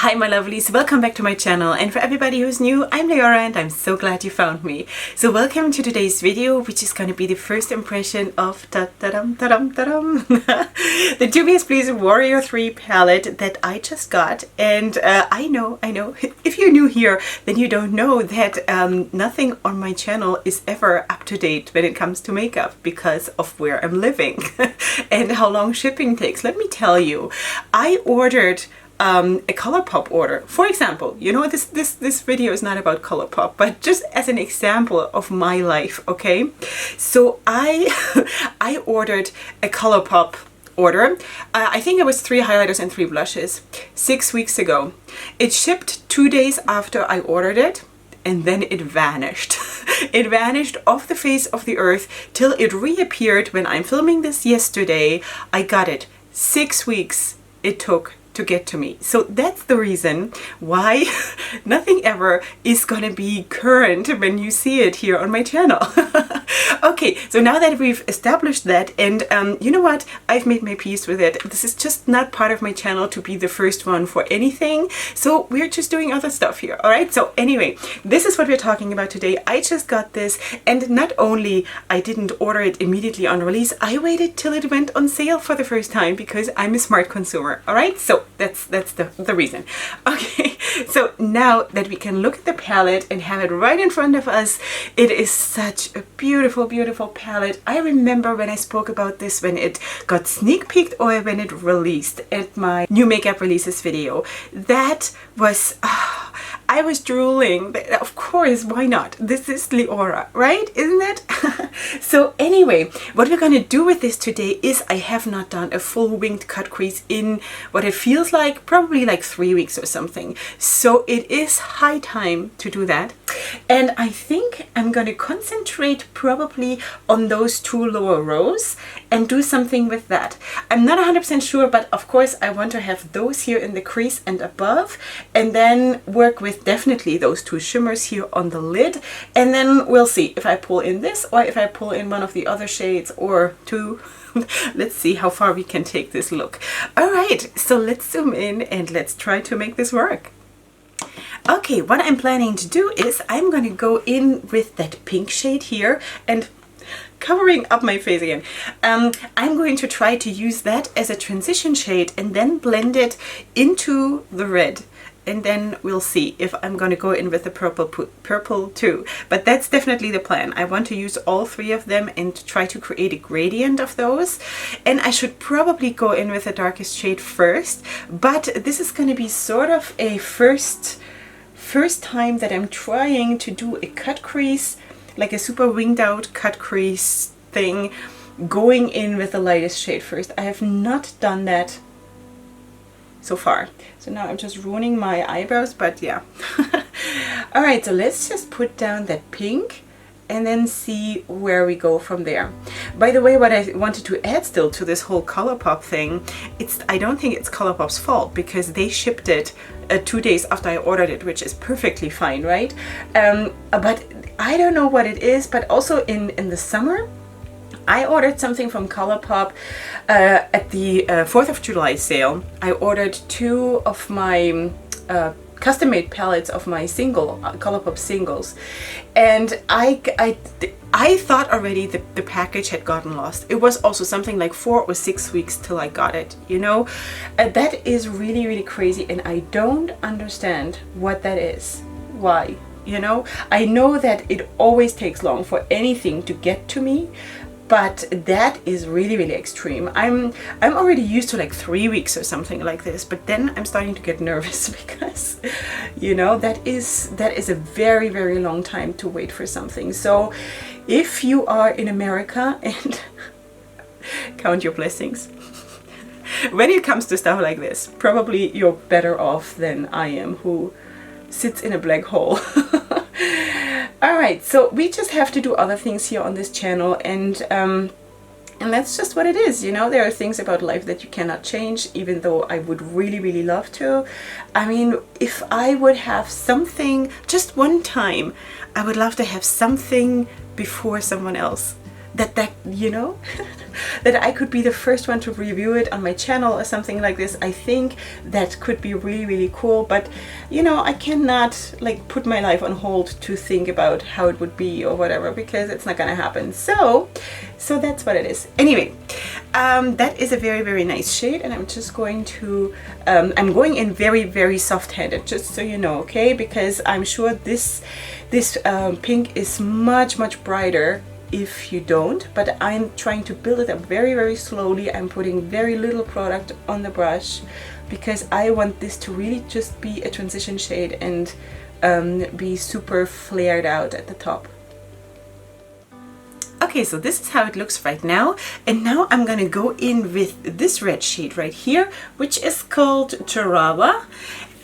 Hi my lovelies, welcome back to my channel, and for everybody who's new, I'm Leorah and I'm so glad you found me. So welcome to today's video, which is going to be the first impression of the Juvia's Please Warrior 3 palette that I just got. And I know, if you're new here, then you don't know that nothing on my channel is ever up to date when it comes to makeup because of where I'm living and how long shipping takes. Let me tell you, I ordered a ColourPop order. For example, you know, this video is not about ColourPop, but just as an example of my life, okay? So I ordered a ColourPop order. I think it was 3 highlighters and 3 blushes 6 weeks ago. It shipped 2 days after I ordered it, and then it vanished. It vanished off the face of the earth till it reappeared when I'm filming this yesterday. I got it. 6 weeks it took to get to me. So that's the reason why nothing ever is gonna be current when you see it here on my channel. Okay, so now that we've established that, and you know what, I've made my peace with it. This is just not part of my channel to be the first one for anything, so we're just doing other stuff here. All right, so anyway, this is what we're talking about today. I just got this, and not only I didn't order it immediately on release, I waited till it went on sale for the first time because I'm a smart consumer. All right, so that's the reason. Okay, so now that we can look at the palette and have it right in front of us, it is such a beautiful palette. I remember when I spoke about this when it got sneak peeked or when it released at my new makeup releases video. That was I was drooling. Of course, why not? This is Leorah, right? Isn't it? So anyway, what we're gonna do with this today is I have not done a full winged cut crease in what it feels like, probably like 3 weeks or something. So it is high time to do that. And I think I'm gonna concentrate probably on those 2 lower rows and do something with that. I'm not 100% sure, but of course I want to have those here in the crease and above, and then work with definitely those 2 shimmers here on the lid, and then we'll see if I pull in this or if I pull in one of the other shades or 2. Let's see how far we can take this look. All right, so let's zoom in and let's try to make this work. Okay, what I'm planning to do is I'm going to go in with that pink shade here and covering up my face again. I'm going to try to use that as a transition shade and then blend it into the red. And then we'll see if I'm going to go in with the purple too. But that's definitely the plan. I want to use all 3 of them and try to create a gradient of those. And I should probably go in with the darkest shade first. But this is going to be sort of a first time that I'm trying to do a cut crease, like a super winged out cut crease thing, going in with the lightest shade first. I have not done that so far. So now I'm just ruining my eyebrows, but yeah. All right, so let's just put down that pink and then see where we go from there. By the way, what I wanted to add still to this whole ColourPop thing, I don't think it's ColourPop's fault because they shipped it 2 days after I ordered it, which is perfectly fine, right? But I don't know what it is, but also in the summer, I ordered something from ColourPop at the 4th of July sale. I ordered 2 of my custom-made palettes of my ColourPop singles, and I thought already the package had gotten lost. It was also something like 4 or 6 weeks till I got it, you know? That is really crazy, and I don't understand what that is. Why? You know? I know that it always takes long for anything to get to me, but that is really extreme. I'm already used to like 3 weeks or something like this, but then I'm starting to get nervous because, you know, that is a very long time to wait for something. So if you are in America, and count your blessings, when it comes to stuff like this, probably you're better off than I am, who sits in a black hole. Alright, so we just have to do other things here on this channel, and that's just what it is, you know. There are things about life that you cannot change, even though I would really love to. I mean, if I would have something, just one time, I would love to have something before someone else. That you know, that I could be the first one to review it on my channel or something like this. I think that could be really, really cool. But you know, I cannot like put my life on hold to think about how it would be or whatever, because it's not gonna happen. So that's what it is. Anyway, that is a very, very nice shade, and I'm just going to I'm going in very, very soft-handed, just so you know, okay? Because I'm sure this pink is much, much brighter if you don't, but I'm trying to build it up very, very slowly. I'm putting very little product on the brush because I want this to really just be a transition shade and be super flared out at the top. Okay, so this is how it looks right now, and now I'm gonna go in with this red shade right here, which is called Leorah,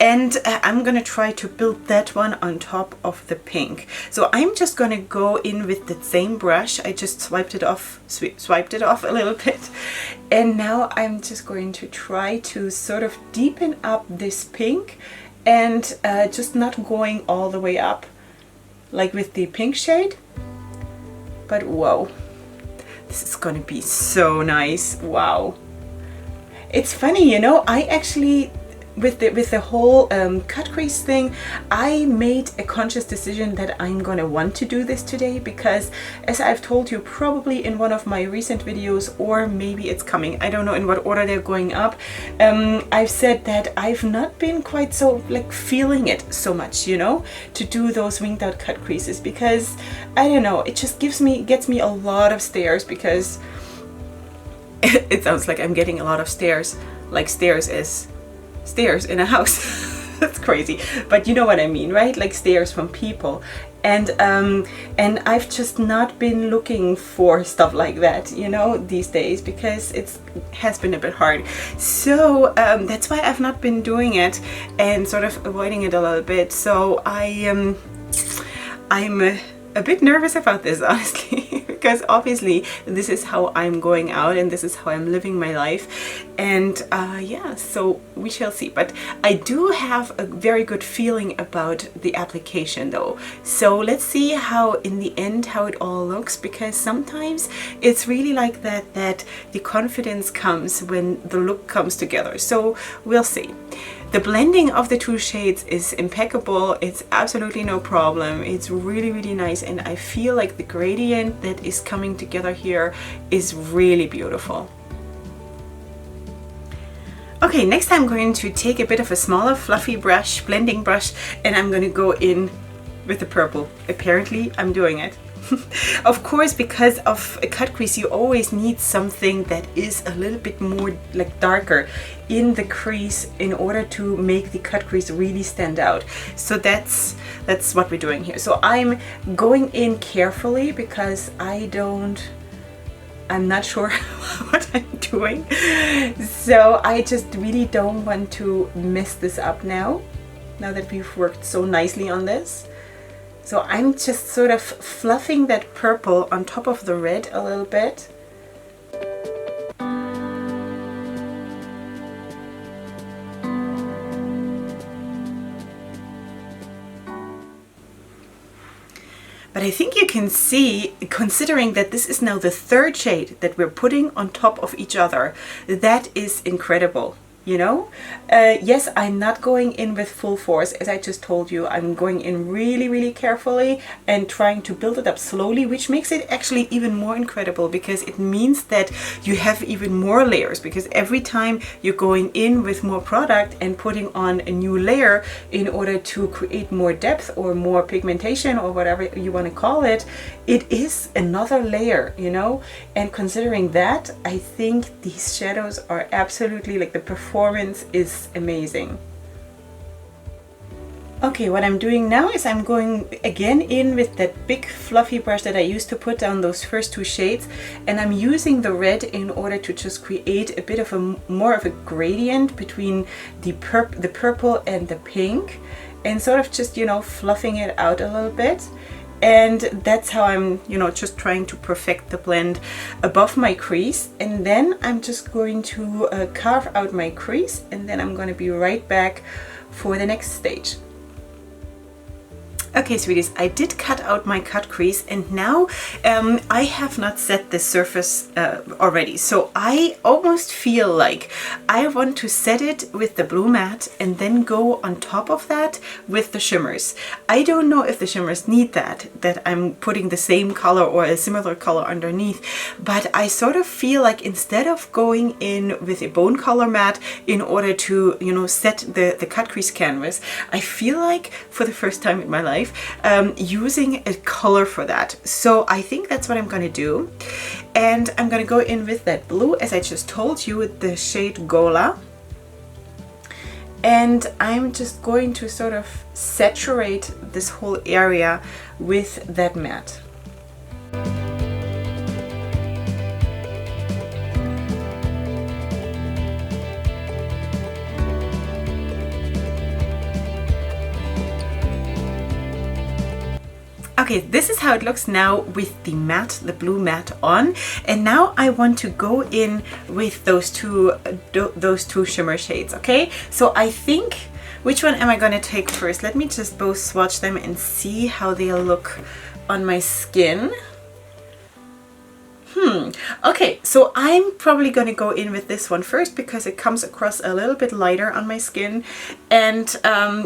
and I'm gonna try to build that one on top of the pink. So I'm just gonna go in with the same brush. I just swiped it off a little bit, and now I'm just going to try to sort of deepen up this pink, and just not going all the way up like with the pink shade. But whoa, this is gonna be so nice. Wow. It's funny, you know, I actually, with the whole cut crease thing, I made a conscious decision that I'm gonna want to do this today, because as I've told you probably in one of my recent videos, or maybe it's coming, I don't know in what order they're going up, I've said that I've not been quite so like feeling it so much, you know, to do those winged out cut creases, because I don't know, it just gets me a lot of stares, because it sounds like I'm getting a lot of stares, like stairs is stairs in a house. That's crazy, but you know what I mean, right? Like stares from people, and I've just not been looking for stuff like that, you know, these days, because it has been a bit hard. So that's why I've not been doing it and sort of avoiding it a little bit. So I'm a bit nervous about this, honestly, because obviously this is how I'm going out and this is how I'm living my life, and yeah, so we shall see. But I do have a very good feeling about the application though, so let's see how in the end how it all looks, because sometimes it's really like that the confidence comes when the look comes together. So we'll see. The blending of the two shades is impeccable. It's absolutely no problem. It's really, really nice, and I feel like the gradient that is coming together here is really beautiful. Okay, next I'm going to take a bit of a smaller fluffy brush, blending brush, and I'm going to go in with the purple. Apparently I'm doing it. Of course, because of a cut crease, you always need something that is a little bit more like darker in the crease in order to make the cut crease really stand out. So that's what we're doing here. So I'm going in carefully because I'm not sure what I'm doing. So I just really don't want to mess this up now that we've worked so nicely on this. So I'm just sort of fluffing that purple on top of the red a little bit. But I think you can see, considering that this is now the third shade that we're putting on top of each other, that is incredible. You know, yes, I'm not going in with full force, as I just told you. I'm going in really, really carefully and trying to build it up slowly, which makes it actually even more incredible, because it means that you have even more layers, because every time you're going in with more product and putting on a new layer in order to create more depth or more pigmentation or whatever you want to call it, it is another layer, you know. And considering that, I think these shadows are absolutely, like, the performance is amazing. Okay, what I'm doing now is I'm going again in with that big fluffy brush that I used to put down those first two shades, and I'm using the red in order to just create a bit of a more of a gradient between the purple and the pink, and sort of just, you know, fluffing it out a little bit. And that's how I'm, you know, just trying to perfect the blend above my crease. And then I'm just going to carve out my crease, and then I'm going to be right back for the next stage. Okay, sweeties, I did cut out my cut crease, and now I have not set the surface already. So I almost feel like I want to set it with the blue matte and then go on top of that with the shimmers. I don't know if the shimmers need that I'm putting the same color or a similar color underneath, but I sort of feel like instead of going in with a bone color matte in order to, you know, set the cut crease canvas, I feel like for the first time in my life, using a color for that. So I think that's what I'm going to do. And I'm going to go in with that blue, as I just told you, with the shade Gola. And I'm just going to sort of saturate this whole area with that matte. Okay, this is how it looks now with the matte, the blue matte on. And now I want to go in with those two shimmer shades, okay? So I think, which one am I going to take first? Let me just both swatch them and see how they look on my skin. Okay, so I'm probably going to go in with this one first because it comes across a little bit lighter on my skin. And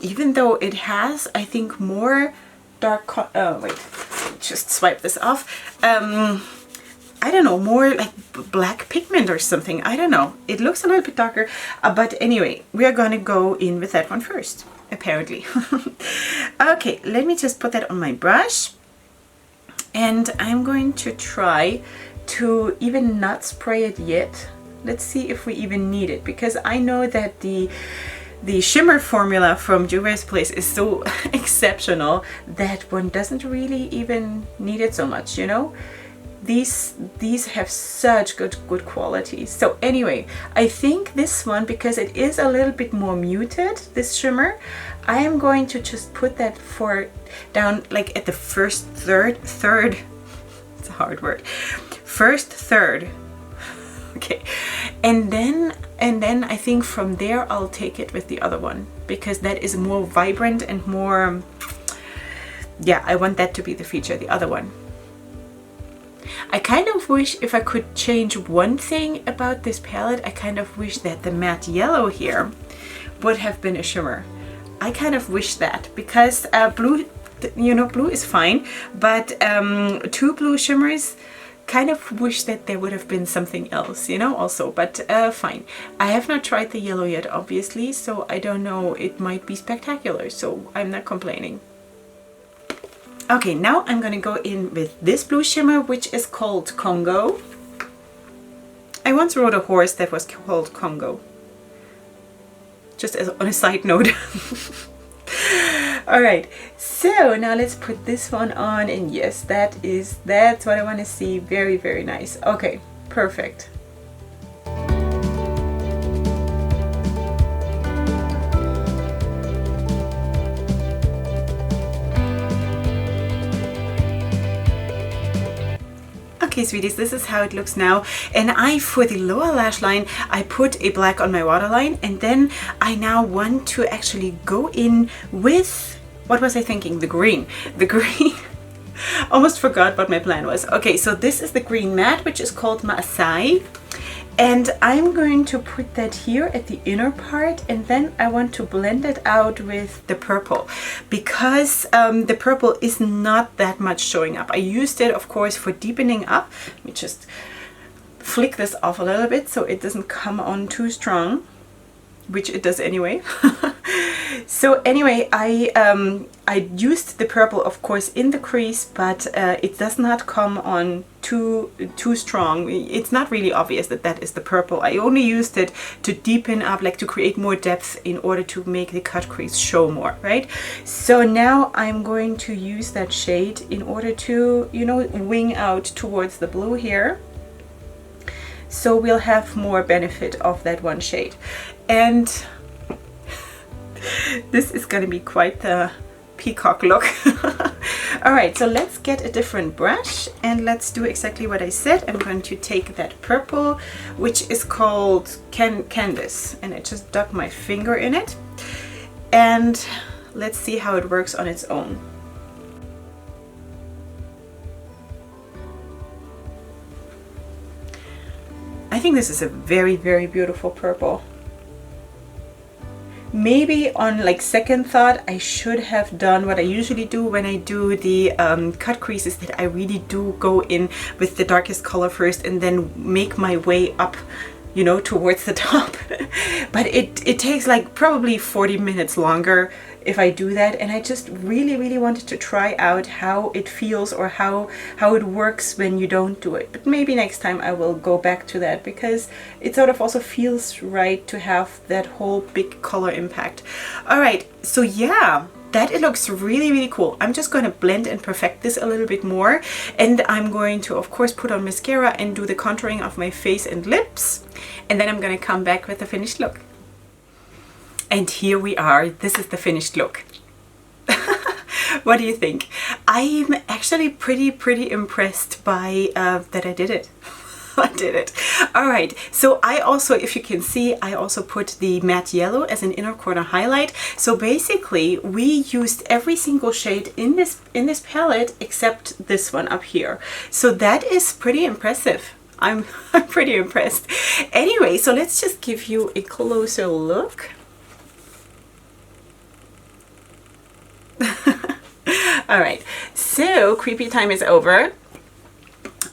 even though it has, I think, more dark, wait, just swipe this off. I don't know, more like black pigment or something. I don't know. It looks a little bit darker, but anyway, we are going to go in with that one first, apparently. Okay, let me just put that on my brush. And I'm going to try to even not spray it yet. Let's see if we even need it, because I know that the shimmer formula from Juvia's Place is so exceptional that one doesn't really even need it so much, you know? These have such good quality. So anyway, I think this one, because it is a little bit more muted, this shimmer, I am going to just put that down like at the first third, it's a hard word, first third. Okay, and then I think from there I'll take it with the other one, because that is more vibrant and more, yeah, I want that to be the feature, the other one. I kind of wish, if I could change one thing about this palette, I kind of wish that the matte yellow here would have been a shimmer. I kind of wish that, because blue, you know, blue is fine, but two blue shimmers, kind of wish that there would have been something else, you know, also, but fine. I have not tried the yellow yet, obviously, so I don't know, it might be spectacular, so I'm not complaining. Okay, now I'm going to go in with this blue shimmer, which is called Congo. I once rode a horse that was called Congo. Just as on a side note. Alright, so now let's put this one on, and yes, that's what I want to see. Very, very nice. Okay, perfect. Okay, sweeties, this is how it looks now. And for the lower lash line, I put a black on my waterline, and then I now want to actually go in with, what was I thinking? The green. The green. Almost forgot what my plan was. Okay, so this is the green matte, which is called Maasai. And I'm going to put that here at the inner part, and then I want to blend it out with the purple, because the purple is not that much showing up. I used it, of course, for deepening up. Let me just flick this off a little bit so it doesn't come on too strong, which it does anyway. So anyway, I used the purple, of course, in the crease, but it does not come on too strong. It's not really obvious that that is the purple. I only used it to deepen up, like to create more depth in order to make the cut crease show more, right? So now I'm going to use that shade in order to, you know, wing out towards the blue here. So we'll have more benefit of that one shade. And this is going to be quite the peacock look. All right, so let's get a different brush and let's do exactly what I said. I'm going to take that purple, which is called Canvas, and I just dug my finger in it. And let's see how it works on its own. think this is a very, very beautiful purple. Maybe on like second thought, I should have done what I usually do when I do the cut creases, that I really do go in with the darkest color first and then make my way up, you know, towards the top. But it takes like probably 40 minutes longer if I do that, and I just really, really wanted to try out how it feels or how it works when you don't do it. But maybe next time I will go back to that, because it sort of also feels right to have that whole big color impact. All right, so yeah, that it looks really, really cool. I'm just going to blend and perfect this a little bit more, and I'm going to of course put on mascara and do the contouring of my face and lips, and then I'm going to come back with the finished look. And here we are. This is the finished look. What do you think? I'm actually pretty impressed by that I did it. I did it. All right, so I also, if you can see, I also put the matte yellow as an inner corner highlight. So basically we used every single shade in this palette except this one up here. So that is pretty impressive. I'm pretty impressed. Anyway, so let's just give you a closer look. All right, so creepy time is over.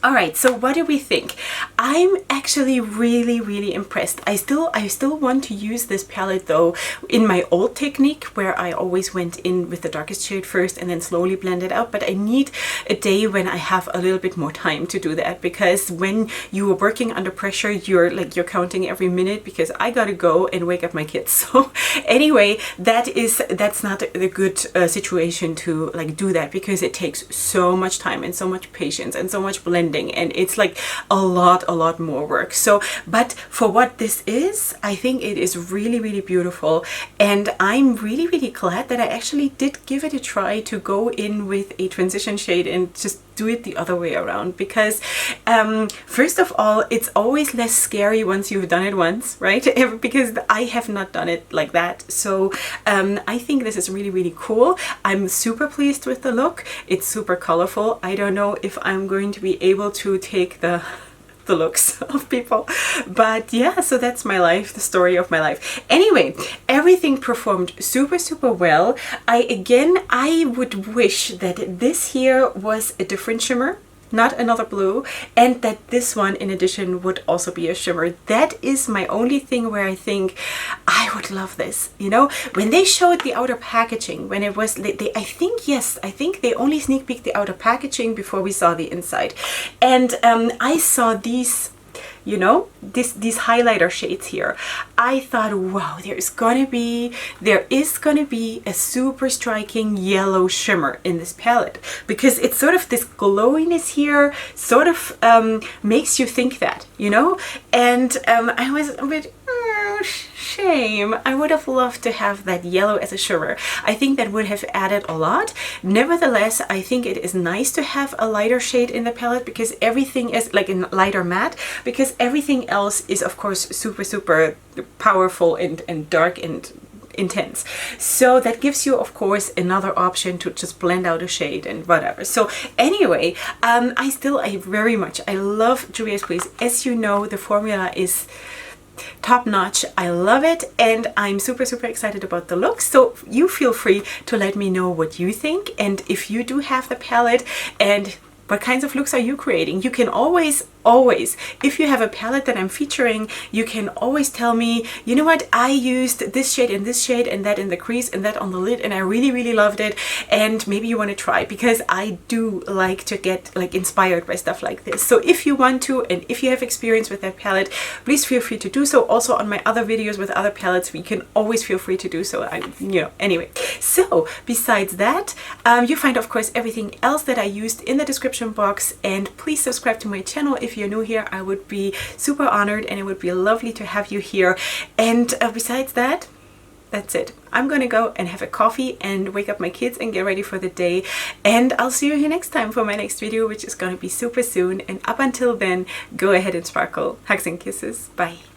All right, so what do we think? I'm actually really impressed. I still want to use this palette though in my old technique, where I always went in with the darkest shade first and then slowly blend it out. But I need a day when I have a little bit more time to do that, because when you are working under pressure, you're counting every minute, because I gotta go and wake up my kids. So anyway, that's not a good situation to like do that, because it takes so much time and so much patience and so much blending, and it's like a lot more work. So but for what this is, I think it is really beautiful, and I'm really glad that I actually did give it a try to go in with a transition shade and just do it the other way around, because first of all, it's always less scary once you've done it once, right? Because I have not done it like that. So I think this is really cool. I'm super pleased with the look. It's super colorful. I don't know if I'm going to be able to take the looks of people, but yeah, so that's my life, the story of my life. Anyway, everything performed super well. I would wish that this here was a different shimmer, not another blue, and that this one in addition would also be a shimmer. That is my only thing where I think I would love this. You know, when they showed the outer packaging, when it was, I think they only sneak peeked the outer packaging before we saw the inside, and I saw these, you know, these highlighter shades here. I thought, wow, there is gonna be a super striking yellow shimmer in this palette, because it's sort of this glowiness here, sort of makes you think that, you know. And I was a bit shame. I would have loved to have that yellow as a shimmer. I think that would have added a lot. Nevertheless, I think it is nice to have a lighter shade in the palette, because everything is like a lighter matte, because everything else is of course super powerful and dark and intense. So that gives you of course another option to just blend out a shade and whatever. So anyway, I love Juvia's Place. As you know, the formula is top notch. I love it, and I'm super excited about the look. So you feel free to let me know what you think, and if you do have the palette, and what kinds of looks are you creating. You can always, if you have a palette that I'm featuring, you can always tell me, you know what, I used this shade and that in the crease and that on the lid, and I really loved it, and maybe you want to try, because I do like to get like inspired by stuff like this. So if you want to, and if you have experience with that palette, please feel free to do so. Also on my other videos with other palettes, you can always feel free to do so. Anyway, so besides that, you find of course everything else that I used in the description box, and please subscribe to my channel if you're new here. I would be super honored, and it would be lovely to have you here. And besides that, that's it. I'm gonna go and have a coffee and wake up my kids and get ready for the day, and I'll see you here next time for my next video, which is gonna be super soon. And up until then, go ahead and sparkle. Hugs and kisses. Bye.